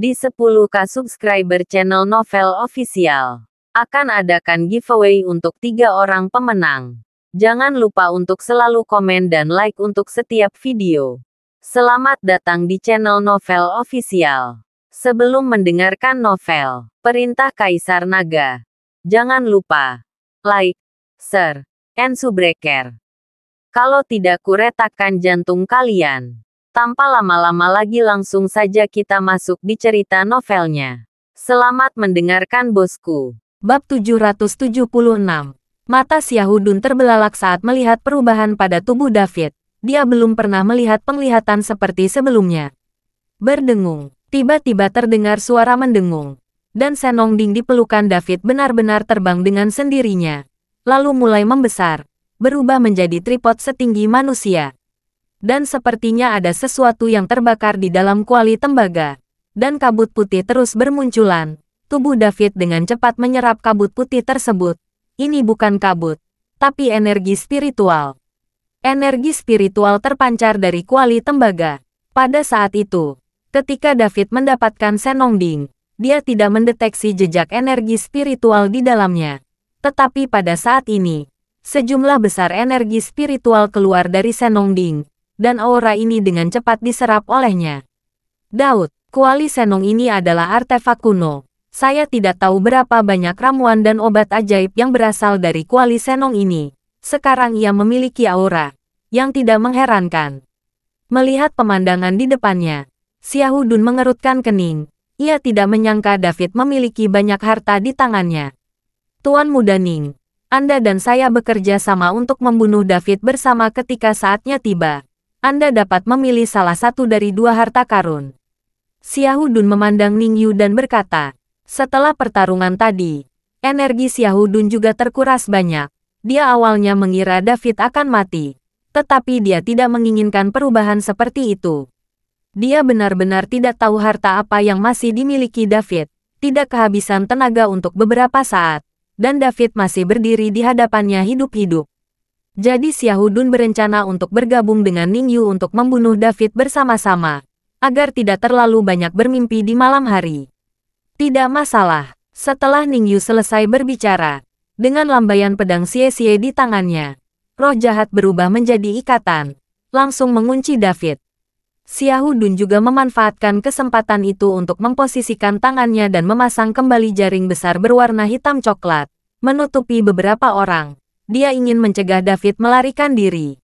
Di 10K subscriber channel Novel Official, akan adakan giveaway untuk 3 orang pemenang. Jangan lupa untuk selalu komen dan like untuk setiap video. Selamat datang di channel Novel Official. Sebelum mendengarkan novel Perintah Kaisar Naga, jangan lupa like, share, and subscribe. Kalau tidak kuretakkan jantung kalian. Tanpa lama-lama lagi langsung saja kita masuk di cerita novelnya. Selamat mendengarkan bosku. Bab 776. Mata Xiahudun terbelalak saat melihat perubahan pada tubuh David. Dia belum pernah melihat penglihatan seperti sebelumnya. Berdengung. Tiba-tiba terdengar suara mendengung. Dan Senongding di pelukan David benar-benar terbang dengan sendirinya. Lalu mulai membesar. Berubah menjadi tripod setinggi manusia. Dan sepertinya ada sesuatu yang terbakar di dalam kuali tembaga. Dan kabut putih terus bermunculan. Tubuh David dengan cepat menyerap kabut putih tersebut. Ini bukan kabut, tapi energi spiritual. Energi spiritual terpancar dari kuali tembaga. Pada saat itu, ketika David mendapatkan Senongding, dia tidak mendeteksi jejak energi spiritual di dalamnya. Tetapi pada saat ini, sejumlah besar energi spiritual keluar dari Senongding, dan aura ini dengan cepat diserap olehnya. Daud, kuali Senong ini adalah artefak kuno. Saya tidak tahu berapa banyak ramuan dan obat ajaib yang berasal dari kuali Senong ini. Sekarang ia memiliki aura yang tidak mengherankan. Melihat pemandangan di depannya, Xiahudun mengerutkan kening. Ia tidak menyangka David memiliki banyak harta di tangannya. Tuan Muda Ning, Anda dan saya bekerja sama untuk membunuh David bersama ketika saatnya tiba. Anda dapat memilih salah satu dari 2 harta karun. Xiahudun memandang Ningyu dan berkata, setelah pertarungan tadi, energi Xiahudun juga terkuras banyak. Dia awalnya mengira David akan mati, tetapi dia tidak menginginkan perubahan seperti itu. Dia benar-benar tidak tahu harta apa yang masih dimiliki David, tidak kehabisan tenaga untuk beberapa saat, dan David masih berdiri di hadapannya hidup-hidup. Jadi Xiahudun berencana untuk bergabung dengan Ningyu untuk membunuh David bersama-sama, agar tidak terlalu banyak bermimpi di malam hari. Tidak masalah. Setelah Ningyu selesai berbicara, dengan lambaian pedang Xie-Xie di tangannya, roh jahat berubah menjadi ikatan, langsung mengunci David. Xiahudun juga memanfaatkan kesempatan itu untuk memposisikan tangannya dan memasang kembali jaring besar berwarna hitam coklat, menutupi beberapa orang. Dia ingin mencegah David melarikan diri.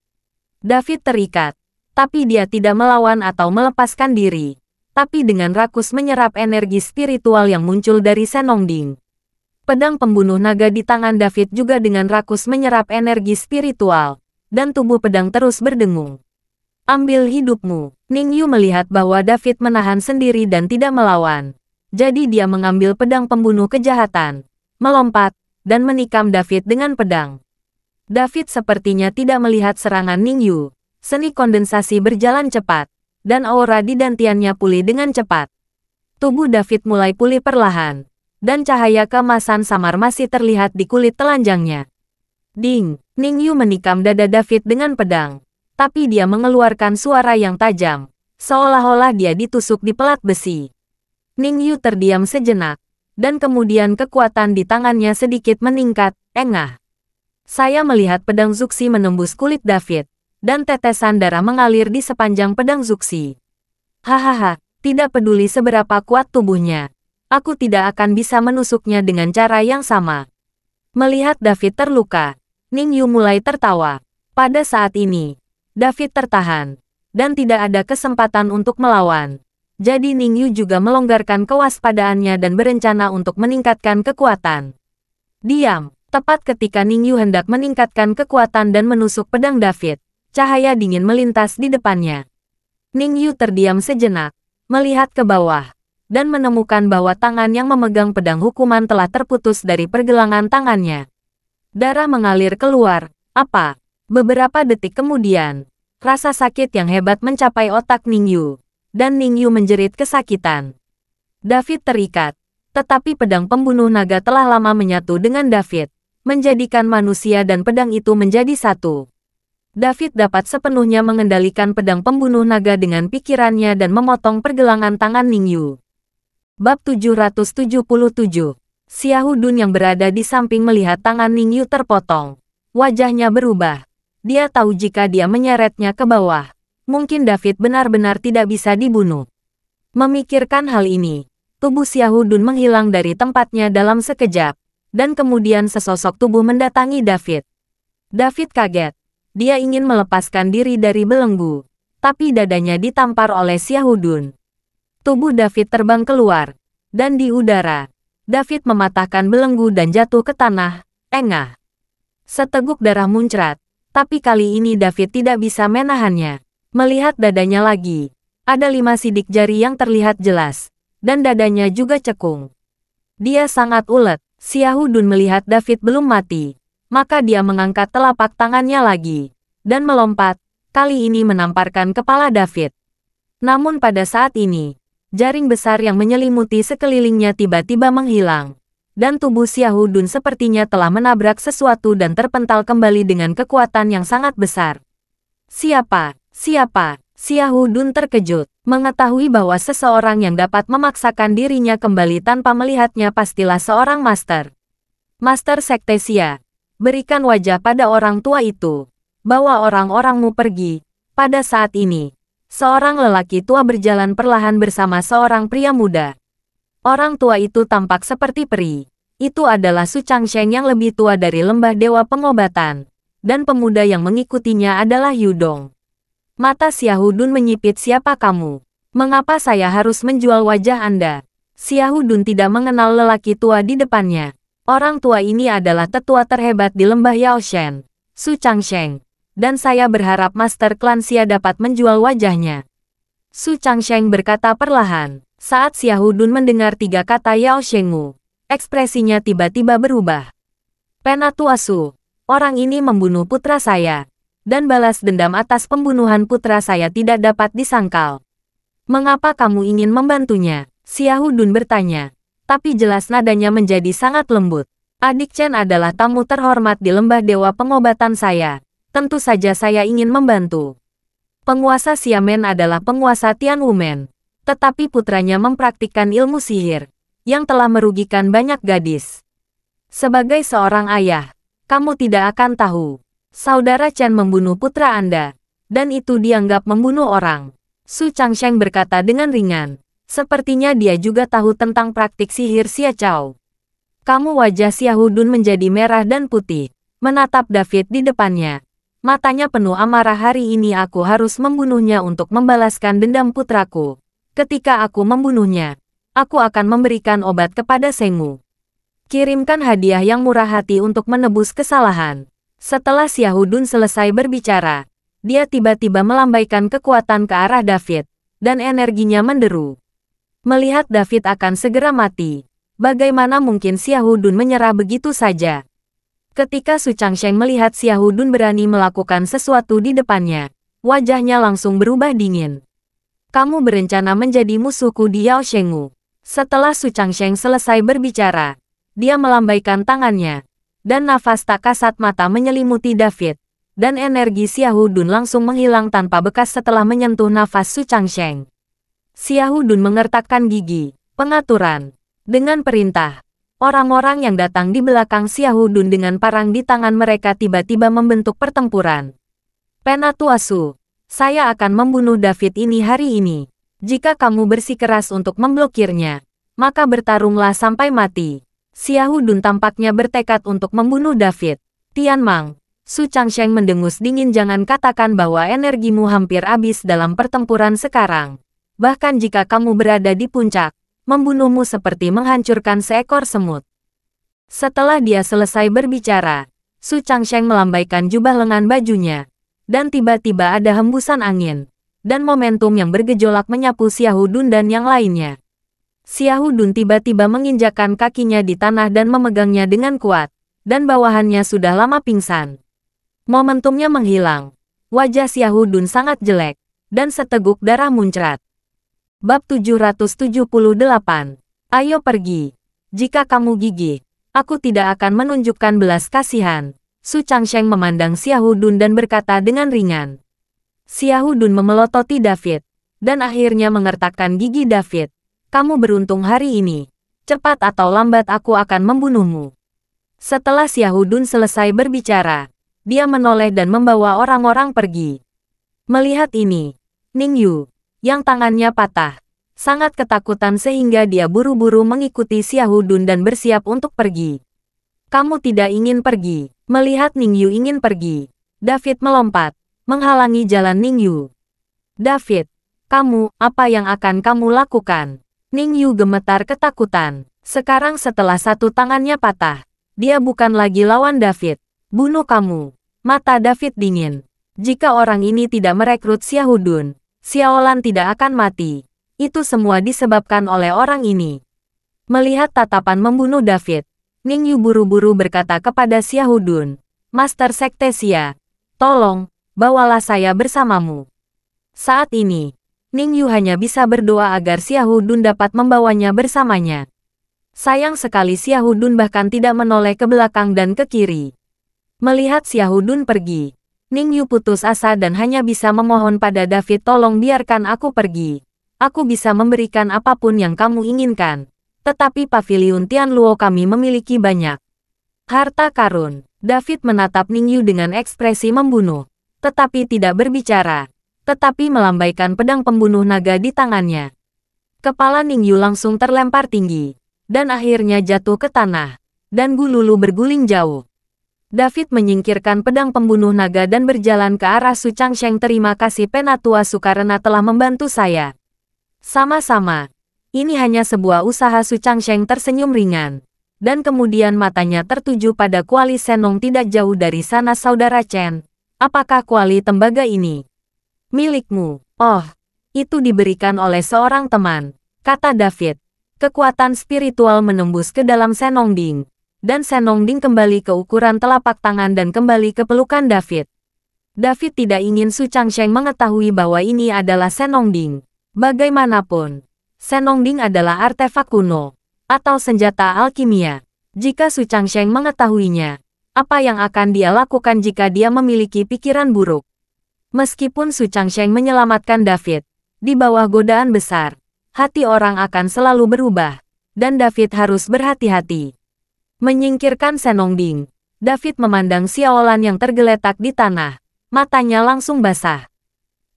David terikat, tapi dia tidak melawan atau melepaskan diri. Tapi dengan rakus menyerap energi spiritual yang muncul dari Senongding. Pedang pembunuh naga di tangan David juga dengan rakus menyerap energi spiritual, dan tubuh pedang terus berdengung. Ambil hidupmu. Ningyu melihat bahwa David menahan sendiri dan tidak melawan. Jadi dia mengambil pedang pembunuh kejahatan, melompat, dan menikam David dengan pedang. David sepertinya tidak melihat serangan Ningyu. Seni kondensasi berjalan cepat, dan aura di dantiannya pulih dengan cepat. Tubuh David mulai pulih perlahan, dan cahaya keemasan samar masih terlihat di kulit telanjangnya. Ding! Ningyu menikam dada David dengan pedang, tapi dia mengeluarkan suara yang tajam, seolah-olah dia ditusuk di pelat besi. Ningyu terdiam sejenak, dan kemudian kekuatan di tangannya sedikit meningkat, engah. Saya melihat pedang Zuxi menembus kulit David, dan tetesan darah mengalir di sepanjang pedang Zuxi. Hahaha, tidak peduli seberapa kuat tubuhnya, aku tidak akan bisa menusuknya dengan cara yang sama. Melihat David terluka, Ningyu mulai tertawa. Pada saat ini, David tertahan, dan tidak ada kesempatan untuk melawan. Jadi Ningyu juga melonggarkan kewaspadaannya dan berencana untuk meningkatkan kekuatan. Diam, tepat ketika Ningyu hendak meningkatkan kekuatan dan menusuk pedang David, cahaya dingin melintas di depannya. Ningyu terdiam sejenak, melihat ke bawah, dan menemukan bahwa tangan yang memegang pedang hukuman telah terputus dari pergelangan tangannya. Darah mengalir keluar. Apa? Beberapa detik kemudian, rasa sakit yang hebat mencapai otak Ningyu, dan Ningyu menjerit kesakitan. David terikat, tetapi pedang pembunuh naga telah lama menyatu dengan David, menjadikan manusia dan pedang itu menjadi satu. David dapat sepenuhnya mengendalikan pedang pembunuh naga dengan pikirannya dan memotong pergelangan tangan Ningyu. Bab 777. Xiahudun yang berada di samping melihat tangan Ningyu terpotong. Wajahnya berubah. Dia tahu jika dia menyeretnya ke bawah, mungkin David benar-benar tidak bisa dibunuh. Memikirkan hal ini, tubuh Xiahudun menghilang dari tempatnya dalam sekejap, dan kemudian sesosok tubuh mendatangi David. David kaget. Dia ingin melepaskan diri dari belenggu, tapi dadanya ditampar oleh Xiahudun. Tubuh David terbang keluar, dan di udara, David mematahkan belenggu dan jatuh ke tanah, engah. Seteguk darah muncrat, tapi kali ini David tidak bisa menahannya. Melihat dadanya lagi, ada 5 sidik jari yang terlihat jelas, dan dadanya juga cekung. Dia sangat ulet. Xiahudun melihat David belum mati, maka dia mengangkat telapak tangannya lagi, dan melompat, kali ini menamparkan kepala David. Namun pada saat ini, jaring besar yang menyelimuti sekelilingnya tiba-tiba menghilang, dan tubuh Xiahudun sepertinya telah menabrak sesuatu dan terpental kembali dengan kekuatan yang sangat besar. Siapa? Siapa? Xiahudun terkejut, mengetahui bahwa seseorang yang dapat memaksakan dirinya kembali tanpa melihatnya pastilah seorang master. Master Sekte Xia, berikan wajah pada orang tua itu. Bawa orang-orangmu pergi. Pada saat ini, seorang lelaki tua berjalan perlahan bersama seorang pria muda. Orang tua itu tampak seperti peri. Itu adalah Su Changsheng yang lebih tua dari lembah dewa pengobatan. Dan pemuda yang mengikutinya adalah Yudong. Mata Xiahudun menyipit. Siapa kamu? Mengapa saya harus menjual wajah Anda? Xiahudun tidak mengenal lelaki tua di depannya. Orang tua ini adalah tetua terhebat di lembah Yaoshen, Su Changsheng. Dan saya berharap Master Klan Xia dapat menjual wajahnya. Su Changsheng berkata perlahan. Saat Xiahudun mendengar 3 kata Yao Shengwu, ekspresinya tiba-tiba berubah. Penatuasu, orang ini membunuh putra saya, dan balas dendam atas pembunuhan putra saya tidak dapat disangkal. Mengapa kamu ingin membantunya? Xiahudun bertanya, tapi jelas nadanya menjadi sangat lembut. Adik Chen adalah tamu terhormat di lembah dewa pengobatan saya. Tentu saja saya ingin membantu. Penguasa Xiamen adalah penguasa Tianwumen, tetapi putranya mempraktikkan ilmu sihir, yang telah merugikan banyak gadis. Sebagai seorang ayah, kamu tidak akan tahu. Saudara Chen membunuh putra Anda, dan itu dianggap membunuh orang. Su Changsheng berkata dengan ringan. Sepertinya dia juga tahu tentang praktik sihir Xia Chao. Kamu wajah Xiahudun menjadi merah dan putih, menatap David di depannya. Matanya penuh amarah. Hari ini aku harus membunuhnya untuk membalaskan dendam putraku. Ketika aku membunuhnya, aku akan memberikan obat kepada Shengwu. Kirimkan hadiah yang murah hati untuk menebus kesalahan. Setelah Xiahudun selesai berbicara, dia tiba-tiba melambaikan kekuatan ke arah David, dan energinya menderu. Melihat David akan segera mati, bagaimana mungkin Xiahudun menyerah begitu saja? Ketika Su Changsheng melihat Xiahudun berani melakukan sesuatu di depannya, wajahnya langsung berubah dingin. Kamu berencana menjadi musuhku di Yao Shengwu. Setelah Su Changsheng selesai berbicara, dia melambaikan tangannya, dan nafas tak kasat mata menyelimuti David, dan energi Xiahudun langsung menghilang tanpa bekas setelah menyentuh nafas Su Changsheng. Xiahudun mengertakkan gigi. Pengaturan. Dengan perintah, orang-orang yang datang di belakang Xiahudun dengan parang di tangan mereka tiba-tiba membentuk pertempuran. Penatuasu, saya akan membunuh David ini hari ini. Jika kamu bersikeras untuk memblokirnya, maka bertarunglah sampai mati. Xiahudun tampaknya bertekad untuk membunuh David. Tian Mang, Su Changsheng mendengus dingin. Jangan katakan bahwa energimu hampir habis dalam pertempuran sekarang. Bahkan jika kamu berada di puncak, membunuhmu seperti menghancurkan seekor semut. Setelah dia selesai berbicara, Su Changsheng melambaikan jubah lengan bajunya, dan tiba-tiba ada hembusan angin, dan momentum yang bergejolak menyapu Xiahudun dan yang lainnya. Xiahudun tiba-tiba menginjakkan kakinya di tanah dan memegangnya dengan kuat, dan bawahannya sudah lama pingsan. Momentumnya menghilang. Wajah Xiahudun sangat jelek, dan seteguk darah muncrat. Bab 778. Ayo pergi. Jika kamu gigih, aku tidak akan menunjukkan belas kasihan. Su Changsheng memandang Xiahudun dan berkata dengan ringan. Xiahudun memelototi David, dan akhirnya mengertakkan gigi David. Kamu beruntung hari ini. Cepat atau lambat aku akan membunuhmu. Setelah Xiahudun selesai berbicara, dia menoleh dan membawa orang-orang pergi. Melihat ini, Ning Yu, yang tangannya patah, sangat ketakutan sehingga dia buru-buru mengikuti Xiahudun dan bersiap untuk pergi. Kamu tidak ingin pergi. Melihat Ning Yu ingin pergi, David melompat, menghalangi jalan Ning Yu. David, kamu, apa yang akan kamu lakukan? Ning Yu gemetar ketakutan. Sekarang setelah satu tangannya patah, dia bukan lagi lawan David. Bunuh kamu. Mata David dingin. Jika orang ini tidak merekrut Xiahudun, Xiaolan tidak akan mati. Itu semua disebabkan oleh orang ini. Melihat tatapan membunuh David, Ning Yu buru-buru berkata kepada Xiahudun, Master Sekte Xia, tolong, bawalah saya bersamamu. Saat ini, Ning Yu hanya bisa berdoa agar Xiahudun dapat membawanya bersamanya. Sayang sekali Xiahudun bahkan tidak menoleh ke belakang dan ke kiri. Melihat Xiahudun pergi, Ning Yu putus asa dan hanya bisa memohon pada David, tolong biarkan aku pergi. Aku bisa memberikan apapun yang kamu inginkan. Tetapi paviliun Tianluo kami memiliki banyak harta karun. David menatap Ning Yu dengan ekspresi membunuh, tetapi tidak berbicara. Tetapi melambaikan pedang pembunuh naga di tangannya. Kepala Ning Yu langsung terlempar tinggi, dan akhirnya jatuh ke tanah, dan Gululu berguling jauh. David menyingkirkan pedang pembunuh naga dan berjalan ke arah Su Changsheng. Terima kasih Penatua Su karena telah membantu saya. Sama-sama. Ini hanya sebuah usaha. Su Changsheng tersenyum ringan, dan kemudian matanya tertuju pada kuali Senong tidak jauh dari sana. Saudara Chen, apakah kuali tembaga ini milikmu? Oh, itu diberikan oleh seorang teman, kata David. Kekuatan spiritual menembus ke dalam Senongding, dan Senongding kembali ke ukuran telapak tangan dan kembali ke pelukan David. David tidak ingin Su Changsheng mengetahui bahwa ini adalah Senongding. Bagaimanapun, Senongding adalah artefak kuno, atau senjata alkimia. Jika Su Changsheng mengetahuinya, apa yang akan dia lakukan jika dia memiliki pikiran buruk? Meskipun Su Changsheng menyelamatkan David, di bawah godaan besar, hati orang akan selalu berubah, dan David harus berhati-hati. Menyingkirkan Senongding, David memandang Xiaolan yang tergeletak di tanah, matanya langsung basah.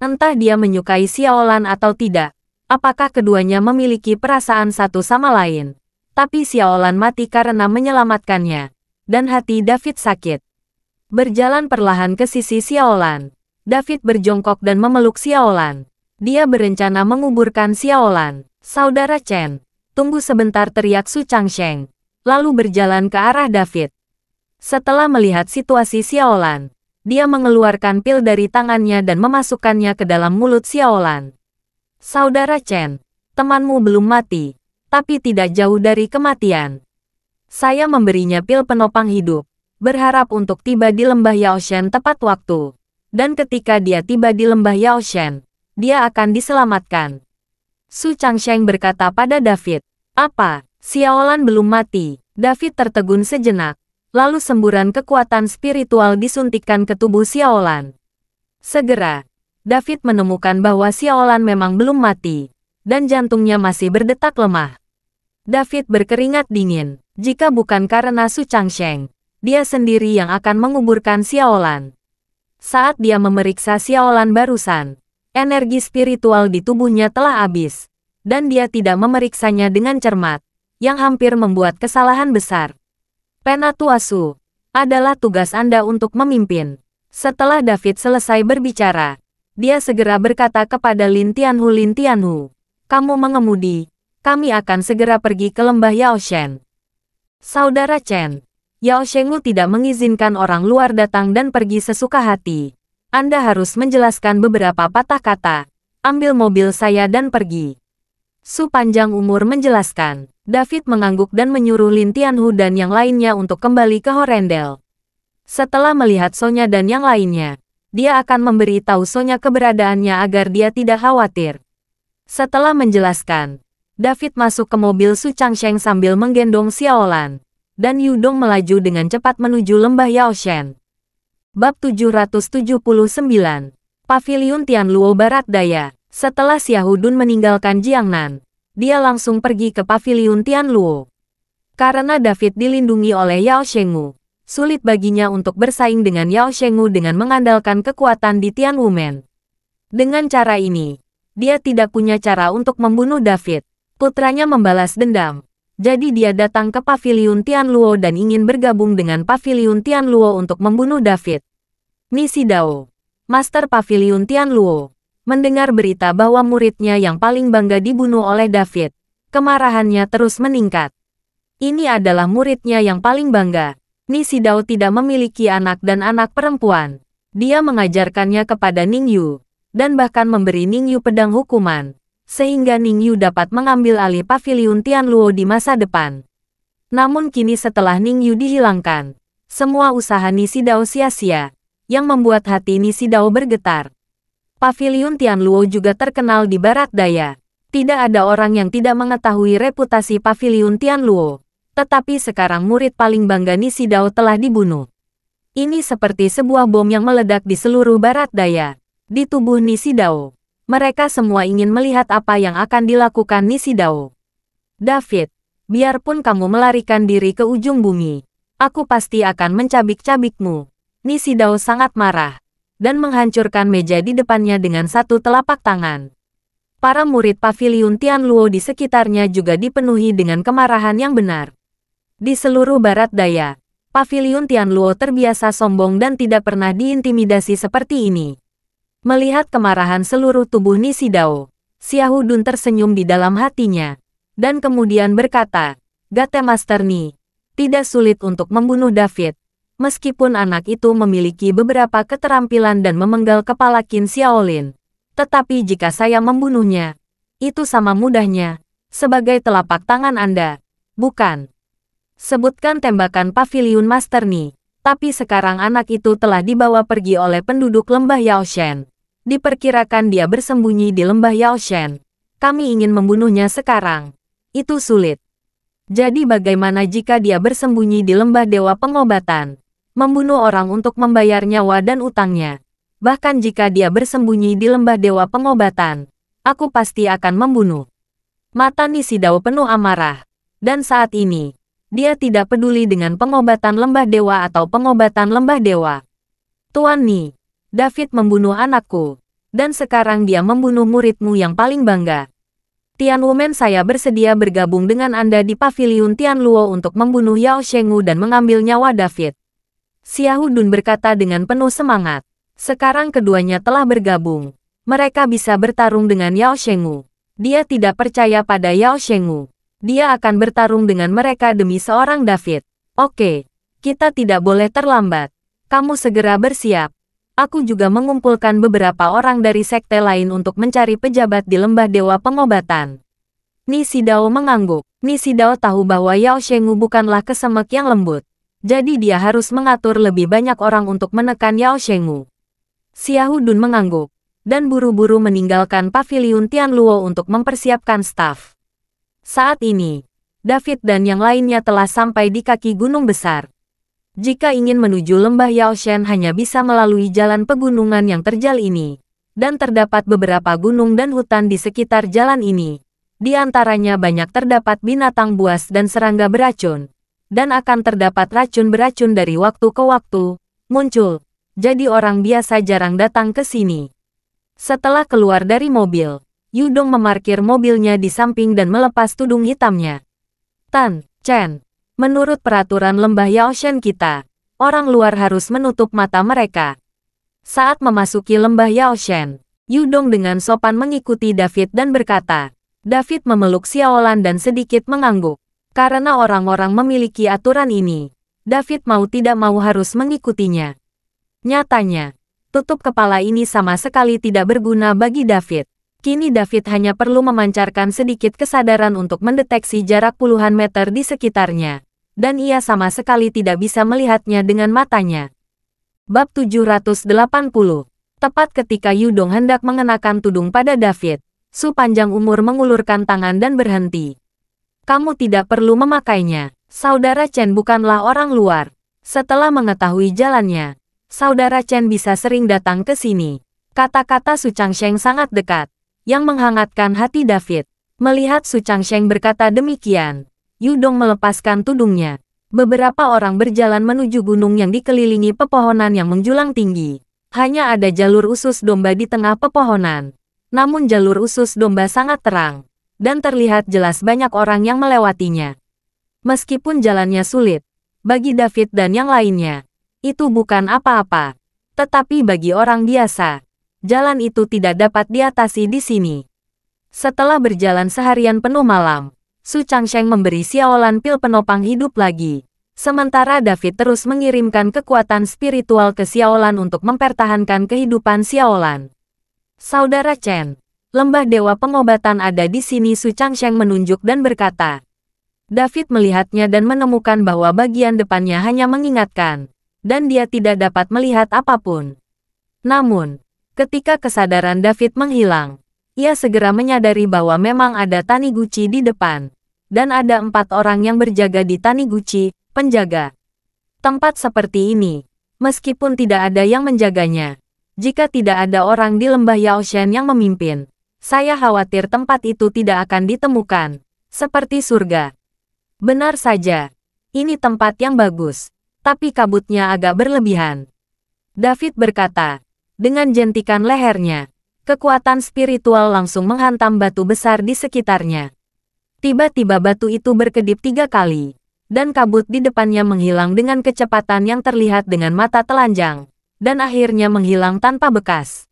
Entah dia menyukai Xiaolan atau tidak, apakah keduanya memiliki perasaan satu sama lain, tapi Xiaolan mati karena menyelamatkannya, dan hati David sakit. Berjalan perlahan ke sisi Xiaolan, David berjongkok dan memeluk Xiaolan. Dia berencana menguburkan Xiaolan. Saudara Chen, tunggu sebentar, teriak Su Changsheng, lalu berjalan ke arah David. Setelah melihat situasi Xiaolan, dia mengeluarkan pil dari tangannya dan memasukkannya ke dalam mulut Xiaolan. Saudara Chen, temanmu belum mati, tapi tidak jauh dari kematian. Saya memberinya pil penopang hidup, berharap untuk tiba di lembah Yaoshen tepat waktu. Dan ketika dia tiba di lembah Yaoshen, dia akan diselamatkan. Su Changsheng berkata pada David, apa? Xiaolan belum mati. David tertegun sejenak, lalu semburan kekuatan spiritual disuntikkan ke tubuh Xiaolan. Segera, David menemukan bahwa Xiaolan memang belum mati, dan jantungnya masih berdetak lemah. David berkeringat dingin. Jika bukan karena Su Changsheng, dia sendiri yang akan menguburkan Xiaolan. Saat dia memeriksa Xiaolan barusan, energi spiritual di tubuhnya telah habis, dan dia tidak memeriksanya dengan cermat, yang hampir membuat kesalahan besar. Penatua Su, adalah tugas Anda untuk memimpin. Setelah David selesai berbicara, dia segera berkata kepada Lin Tianhu, kamu mengemudi, kami akan segera pergi ke lembah Yaoshen. Saudara Chen, Yaoshengu tidak mengizinkan orang luar datang dan pergi sesuka hati. Anda harus menjelaskan beberapa patah kata. Ambil mobil saya dan pergi. Su panjang umur menjelaskan. David mengangguk dan menyuruh Lin Tianhu dan yang lainnya untuk kembali ke Horendel. Setelah melihat Sonya dan yang lainnya, dia akan memberi tahu Sonya keberadaannya agar dia tidak khawatir. Setelah menjelaskan, David masuk ke mobil Su Changsheng sambil menggendong Xiaolan. Dan Yudong melaju dengan cepat menuju lembah Yaoshen. Bab 779. Paviliun Tianluo Barat Daya. Setelah Xiahudun meninggalkan Jiangnan, dia langsung pergi ke paviliun Tianluo. Karena David dilindungi oleh Yao Shengwu, sulit baginya untuk bersaing dengan Yao Shengwu dengan mengandalkan kekuatan di Tianwumen. Dengan cara ini, dia tidak punya cara untuk membunuh David. Putranya membalas dendam. Jadi dia datang ke paviliun Tianluo dan ingin bergabung dengan paviliun Tianluo untuk membunuh David. Nisi Dao, Master Paviliun Tianluo, mendengar berita bahwa muridnya yang paling bangga dibunuh oleh David. Kemarahannya terus meningkat. Ini adalah muridnya yang paling bangga. Nisi Dao tidak memiliki anak dan anak perempuan. Dia mengajarkannya kepada Ning Yu, dan bahkan memberi Ning Yu pedang hukuman, sehingga Ning Yu dapat mengambil alih paviliun Tianluo di masa depan. Namun kini setelah Ning Yu dihilangkan, semua usaha Nisi Dao sia-sia, yang membuat hati Nisi Dao bergetar. Paviliun Tianluo juga terkenal di barat daya. Tidak ada orang yang tidak mengetahui reputasi paviliun Tianluo. Tetapi sekarang murid paling bangga Nisi Dao telah dibunuh. Ini seperti sebuah bom yang meledak di seluruh barat daya. Di tubuh Nisi Dao, mereka semua ingin melihat apa yang akan dilakukan Nisi Dao. David, biarpun kamu melarikan diri ke ujung bumi, aku pasti akan mencabik-cabikmu. Nisi Dao sangat marah, dan menghancurkan meja di depannya dengan satu telapak tangan. Para murid paviliun Tianluo di sekitarnya juga dipenuhi dengan kemarahan yang benar. Di seluruh barat daya, paviliun Tianluo terbiasa sombong dan tidak pernah diintimidasi seperti ini. Melihat kemarahan seluruh tubuh Nisi Dao, Xiahou Dun tersenyum di dalam hatinya, dan kemudian berkata, "Gate Master Ni, tidak sulit untuk membunuh David. Meskipun anak itu memiliki beberapa keterampilan dan memenggal kepala Qin Xiaolin, tetapi jika saya membunuhnya, itu sama mudahnya, sebagai telapak tangan Anda, bukan? Sebutkan tembakan paviliun Master Ni." Tapi sekarang anak itu telah dibawa pergi oleh penduduk lembah Yaoshen. Diperkirakan dia bersembunyi di lembah Yaoshen. Kami ingin membunuhnya sekarang. Itu sulit. Jadi bagaimana jika dia bersembunyi di lembah Dewa Pengobatan? Membunuh orang untuk membayar nyawa dan utangnya. Bahkan jika dia bersembunyi di lembah Dewa Pengobatan, aku pasti akan membunuh. Mata Nisi Dao penuh amarah. Dan saat ini, dia tidak peduli dengan pengobatan lembah dewa atau pengobatan lembah dewa. Tuan Ni, David membunuh anakku, dan sekarang dia membunuh muridmu yang paling bangga. Tianwumen, saya bersedia bergabung dengan Anda di paviliun Tianluo untuk membunuh Yao Shengwu dan mengambil nyawa David. Xiahou Dun berkata dengan penuh semangat. Sekarang keduanya telah bergabung. Mereka bisa bertarung dengan Yao Shengwu. Dia tidak percaya pada Yao Shengwu. Dia akan bertarung dengan mereka demi seorang David. Oke, kita tidak boleh terlambat. Kamu segera bersiap. Aku juga mengumpulkan beberapa orang dari sekte lain untuk mencari pejabat di lembah Dewa Pengobatan. Nisi Dao mengangguk. Nisi Dao tahu bahwa Yao Shengwu bukanlah kesemek yang lembut. Jadi dia harus mengatur lebih banyak orang untuk menekan Yao Shengwu. Xiahou Dun mengangguk, dan buru-buru meninggalkan paviliun Tianluo untuk mempersiapkan staf. Saat ini, David dan yang lainnya telah sampai di kaki gunung besar. Jika ingin menuju lembah Yaoshen hanya bisa melalui jalan pegunungan yang terjal ini, dan terdapat beberapa gunung dan hutan di sekitar jalan ini. Di antaranya banyak terdapat binatang buas dan serangga beracun, dan akan terdapat racun beracun dari waktu ke waktu muncul. Jadi orang biasa jarang datang ke sini. Setelah keluar dari mobil, Yudong memarkir mobilnya di samping dan melepas tudung hitamnya. Tan Chen, menurut peraturan lembah Yaoshen kita, orang luar harus menutup mata mereka. Saat memasuki lembah Yaoshen, Yudong dengan sopan mengikuti David dan berkata, David memeluk Xiaolan dan sedikit mengangguk. Karena orang-orang memiliki aturan ini, David mau tidak mau harus mengikutinya. Nyatanya, tutup kepala ini sama sekali tidak berguna bagi David. Kini David hanya perlu memancarkan sedikit kesadaran untuk mendeteksi jarak puluhan meter di sekitarnya. Dan ia sama sekali tidak bisa melihatnya dengan matanya. Bab 780. Tepat ketika Yudong hendak mengenakan tudung pada David, Su panjang umur mengulurkan tangan dan berhenti. Kamu tidak perlu memakainya. Saudara Chen bukanlah orang luar. Setelah mengetahui jalannya, Saudara Chen bisa sering datang ke sini. Kata-kata Su Changsheng sangat dekat, yang menghangatkan hati David. Melihat Su Changsheng berkata demikian, Yudong melepaskan tudungnya. Beberapa orang berjalan menuju gunung yang dikelilingi pepohonan yang menjulang tinggi. Hanya ada jalur usus domba di tengah pepohonan. Namun jalur usus domba sangat terang, dan terlihat jelas banyak orang yang melewatinya. Meskipun jalannya sulit, bagi David dan yang lainnya, itu bukan apa-apa. Tetapi bagi orang biasa, jalan itu tidak dapat diatasi di sini. Setelah berjalan seharian penuh malam, Su Changsheng memberi Xiaolan pil penopang hidup lagi. Sementara David terus mengirimkan kekuatan spiritual ke Xiaolan untuk mempertahankan kehidupan Xiaolan. Saudara Chen, lembah dewa pengobatan ada di sini. Su Changsheng menunjuk dan berkata. David melihatnya dan menemukan bahwa bagian depannya hanya mengingatkan, dan dia tidak dapat melihat apapun. Namun, ketika kesadaran David menghilang, ia segera menyadari bahwa memang ada Taniguchi di depan, dan ada 4 orang yang berjaga di Taniguchi, penjaga. Tempat seperti ini, meskipun tidak ada yang menjaganya, jika tidak ada orang di lembah Yaoshan yang memimpin, saya khawatir tempat itu tidak akan ditemukan, seperti surga. Benar saja, ini tempat yang bagus, tapi kabutnya agak berlebihan. David berkata, dengan jentikan lehernya, kekuatan spiritual langsung menghantam batu besar di sekitarnya. Tiba-tiba batu itu berkedip 3 kali, dan kabut di depannya menghilang dengan kecepatan yang terlihat dengan mata telanjang, dan akhirnya menghilang tanpa bekas.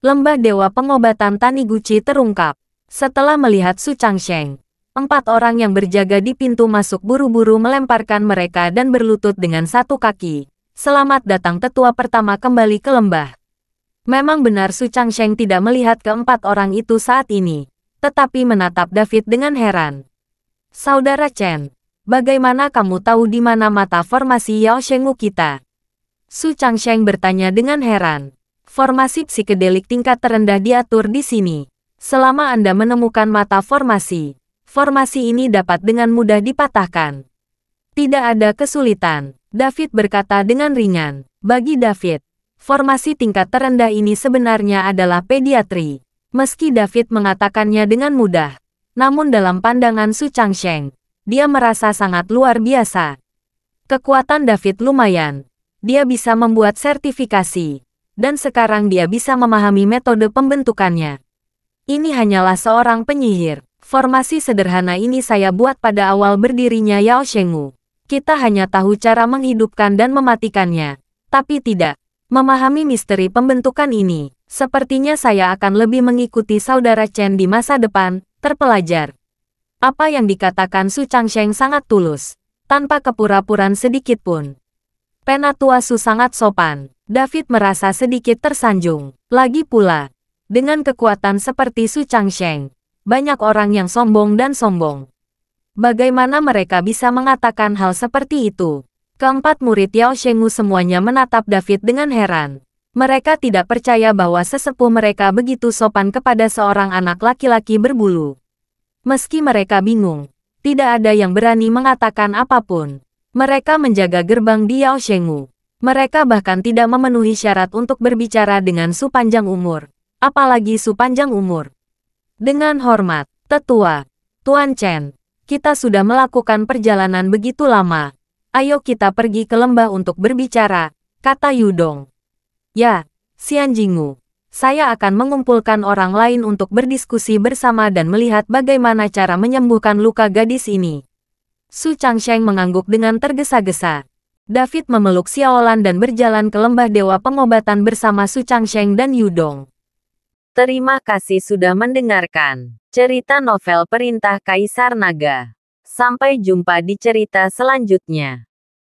Lembah Dewa Pengobatan Taniguchi terungkap. Setelah melihat Su Changsheng, 4 orang yang berjaga di pintu masuk buru-buru melemparkan mereka dan berlutut dengan 1 kaki. Selamat datang tetua pertama kembali ke lembah. Memang benar Su Changsheng tidak melihat ke-4 orang itu saat ini, tetapi menatap David dengan heran. Saudara Chen, bagaimana kamu tahu di mana mata formasi Yao Shengu kita? Su Changsheng bertanya dengan heran. Formasi psikedelik tingkat terendah diatur di sini. Selama Anda menemukan mata formasi, formasi ini dapat dengan mudah dipatahkan. Tidak ada kesulitan, David berkata dengan ringan. Bagi David, formasi tingkat terendah ini sebenarnya adalah pediatri. Meski David mengatakannya dengan mudah, namun dalam pandangan Su Changsheng, dia merasa sangat luar biasa. Kekuatan David lumayan. Dia bisa membuat sertifikasi, dan sekarang dia bisa memahami metode pembentukannya. Ini hanyalah seorang penyihir. Formasi sederhana ini saya buat pada awal berdirinya Yao Shengu. Kita hanya tahu cara menghidupkan dan mematikannya, tapi tidak memahami misteri pembentukan ini. Sepertinya saya akan lebih mengikuti saudara Chen di masa depan, terpelajar. Apa yang dikatakan Su Changsheng sangat tulus, tanpa kepura-puraan sedikit pun. Penatua Su sangat sopan. David merasa sedikit tersanjung. Lagi pula, dengan kekuatan seperti Su Changsheng, banyak orang yang sombong dan sombong. Bagaimana mereka bisa mengatakan hal seperti itu? Keempat murid Yao Shengu semuanya menatap David dengan heran. Mereka tidak percaya bahwa sesepuh mereka begitu sopan kepada seorang anak laki-laki berbulu. Meski mereka bingung, tidak ada yang berani mengatakan apapun. Mereka menjaga gerbang di Yao Shengu. Mereka bahkan tidak memenuhi syarat untuk berbicara dengan Su panjang umur. Apalagi Su panjang umur. Dengan hormat, Tetua, Tuan Chen, kita sudah melakukan perjalanan begitu lama. Ayo kita pergi ke lembah untuk berbicara, kata Yudong. Ya, Xian Jingu. Saya akan mengumpulkan orang lain untuk berdiskusi bersama dan melihat bagaimana cara menyembuhkan luka gadis ini. Su Changsheng mengangguk dengan tergesa-gesa. David memeluk Xiaolan dan berjalan ke lembah dewa pengobatan bersama Su Changsheng dan Yudong. Terima kasih sudah mendengarkan cerita novel Perintah Kaisar Naga. Sampai jumpa di cerita selanjutnya.